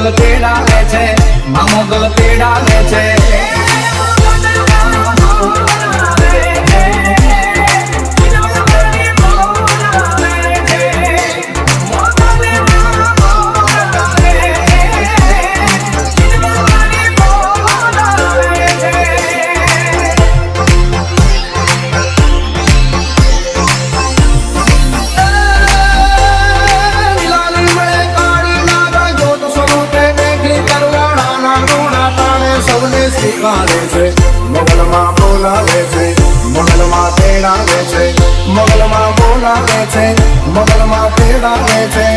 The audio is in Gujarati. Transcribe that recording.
મોગલ તેડાવે છે, માં મોગલ તેડાવે છે. મોગલમાં બોલાવે છે, મોગલમાં તેડાવે છે, મોગલમાં બોલાવે છે, મોગલમાં તેડાવે છે.